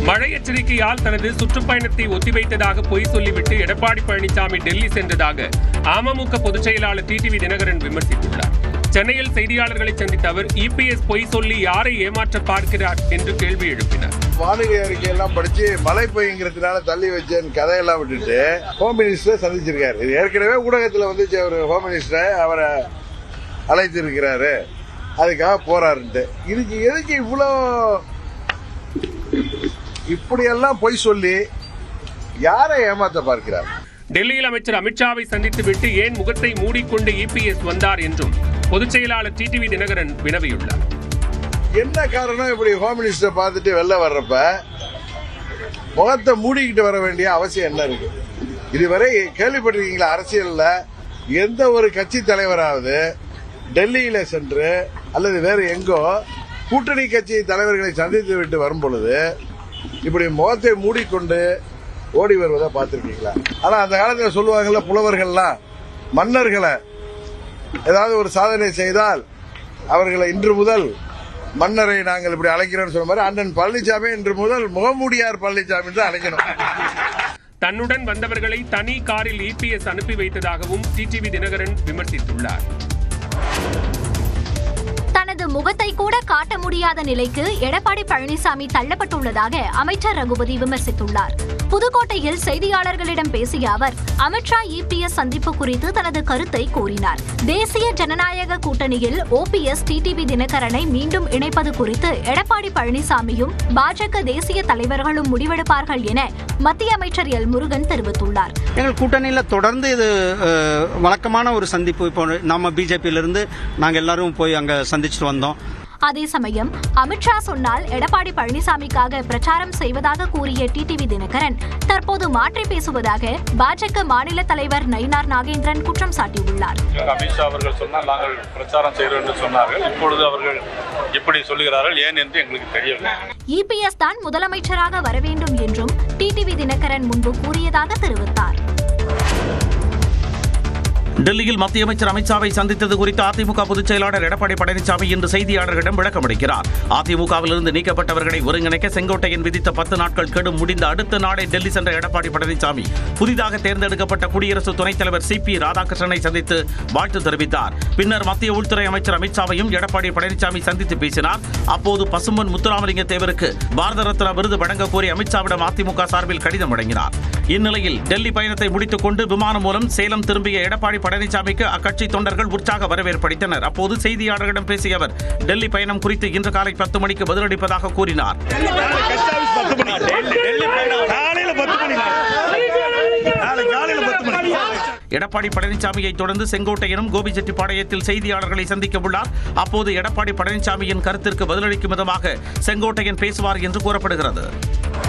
மழை எச்சரிக்கையால் தனது சுற்றுப்பயணத்தை ஒத்திவைத்ததாக பொய் சொல்லிவிட்டு எடப்பாடி பழனிசாமி டெல்லி சென்றதாக அமமுக பொதுச் செயலாளர் டிடிவி தினகரன் விமர்சித்துள்ளார். சென்னையில் செய்தியாளர்களை சந்தித்த அவர் இபிஎஸ் பொய் சொல்லி யாரை ஏமாற்ற பார்க்கிறார் என்று கேள்வி எழுப்பினார். வானிலை அறிக்கையெல்லாம் படிச்சு மழை பெய்யுங்கிறதுனால தள்ளி வச்சேன்னு கதையெல்லாம் விட்டுட்டு ஹோம் மினிஸ்டர் சந்திச்சிருக்காரு. இது ஏற்கனவே ஊடகத்தில் வந்துச்சு. அவர் ஹோம் மினிஸ்டரை அவரை அழைத்து இருக்கிறாரு, அதுக்காக போறாருன்ட்டு. இதுக்கு எதுக்கு இவ்வளோ இப்படியெல்லாம் பொய் சொல்லி யாரை ஏமாற்ற பார்க்கிறார்? டெல்லியில் அமைச்சர் அமித்ஷாவை சந்தித்துவிட்டு ஏன் முகத்தை மூடிக்கொண்டு இபிஎஸ் வந்தார் என்றும் பொதுச் செயலாளர் டிடிவி தினகரன் வினவியுள்ளார். என்ன காரணம்? இப்படி ஹோம் மினிஸ்டர் பார்த்துட்டு வெளில வர்றப்ப முகத்தை மூடிக்கிட்டு வர வேண்டிய அவசியம் என்ன இருக்கு? இதுவரை கேள்விப்பட்டிருக்கீங்களா? அரசியல்ல எந்த ஒரு கட்சி தலைவராவது டெல்லியில சென்று அல்லது வேறு எங்கோ கூட்டணி கட்சி தலைவர்களை சந்தித்து விட்டு வரும் பொழுது இப்படி முகத்தை மூடிக்கொண்டு ஓடி வருவதை பார்த்திருக்கீங்களா? ஆனா அந்த காலத்தில் சொல்லுவாங்கல்ல புலவர்கள்லாம், மன்னர்களை ஏதாவது ஒரு சாதனை செய்தால் அவர்களை இன்று முதல் மன்னரை நாங்கள் இப்படி அழைக்கிறோம் சொன்ன மாதிரி அண்ணன் பழனிசாமி இன்று முதல் முகமூடியார் பழனிசாமி தான் அழைக்கணும். தன்னுடன் வந்தவர்களை தனி காரில் இபிஎஸ் அனுப்பி வைத்ததாகவும் டிடிவி தினகரன் விமர்சித்துள்ளார். தனது முகத்தை கூட காட்ட முடியாத நிலைக்கு எடப்பாடி பழனிசாமி தள்ளப்பட்டுள்ளதாக அமைச்சர் ரகுபதி விமர்சித்துள்ளார். புதுக்கோட்டையில் செய்தியாளர்களிடம் பேசிய அவர் அமித்ஷா இபிஎஸ் சந்திப்பு குறித்து தனது கருத்தை கூறினார். தேசிய ஜனநாயக கூட்டணியில் ஓபிஎஸ் டிடிவி தினகரனை மீண்டும் இணைப்பது குறித்து எடப்பாடி பழனிசாமியும் பாஜக தேசிய தலைவர்களும் முடிவெடுப்பார்கள் என மத்திய அமைச்சர் எல் முருகன் தெரிவித்துள்ளார். எங்கள் கூட்டணியில் தொடர்ந்து இது வழக்கமான ஒரு சந்திப்பு. இப்போ நம்ம பிஜேபியிலிருந்து நாங்கள் எல்லாரும் போய் அங்கே சந்திச்சுட்டு வந்தோம். அதே சமயம் அமித்ஷா சொன்னால் எடப்பாடி பழனிசாமிக்காக பிரச்சாரம் செய்வதாக கூறிய டிடிவி தினகரன் தற்போது மாற்றி பேசுவதாக பாஜக மாநில தலைவர் நயினார் நாகேந்திரன் குற்றம் சாட்டியுள்ளார். அமித்ஷா அவர்கள் சொன்னால் நாங்கள் பிரச்சாரம் செய்கிறோம் என்று சொன்னார்கள். இப்பொழுது அவர்கள் எப்படி சொல்லுகிறார்கள் ஏன் என்று எங்களுக்கு தெரியவில்லை. இபிஎஸ் தான் முதலமைச்சராக வர வேண்டும் என்றும் டிடிவி தினகரன் முன்பு கூறியதாக தெரிவித்தார். டெல்லியில் மத்திய அமைச்சர் அமித்ஷாவை சந்தித்தது குறித்து அதிமுக பொதுச் செயலாளர் எடப்பாடி பழனிசாமி இன்று செய்தியாளர்களிடம் விளக்கம் அளிக்கிறார். அதிமுகவிலிருந்து நீக்கப்பட்டவர்களை ஒருங்கிணைக்க செங்கோட்டையன் விதித்த 10 நாட்கள் கெடு முடிந்த அடுத்த நாளே டெல்லி சென்ற எடப்பாடி பழனிசாமி புதிதாக தேர்ந்தெடுக்கப்பட்ட குடியரசு துணைத் தலைவர் சிபி ராதாகிருஷ்ணனை சந்தித்து வாழ்த்து தெரிவித்தார். பின்னர் மத்திய உள்துறை அமைச்சர் அமித்ஷாவையும் எடப்பாடி பழனிசாமி சந்தித்து பேசினார். அப்போது பசும்பொன் முத்துராமலிங்க தேவருக்கு பாரத ரத்னா விருது வழங்க கோரி அமித்ஷாவிடம் அதிமுக சார்பில் கடிதம் வழங்கினார். இந்நிலையில் டெல்லி பயணத்தை முடித்துக் கொண்டு விமானம் மூலம் சேலம் திரும்பிய எடப்பாடி பழனிசாமிக்கு அக்கட்சி தொண்டர்கள் உற்சாக வரவேற்பளித்தனர். அப்போது செய்தியாளர்களிடம் பேசிய அவர் டெல்லி பயணம் குறித்து இன்று காலை 10 மணிக்கு பதிலளிப்பதாக கூறினார். எடப்பாடி பழனிசாமியை தொடர்ந்து செங்கோட்டையனும் கோபிச்செட்டிப்பாளையத்தில் செய்தியாளர்களை சந்திக்க உள்ளார். அப்போது எடப்பாடி பழனிசாமியின் கருத்திற்கு பதிலளிக்கும் விதமாக செங்கோட்டையன் பேசுவார் என்று கூறப்படுகிறது.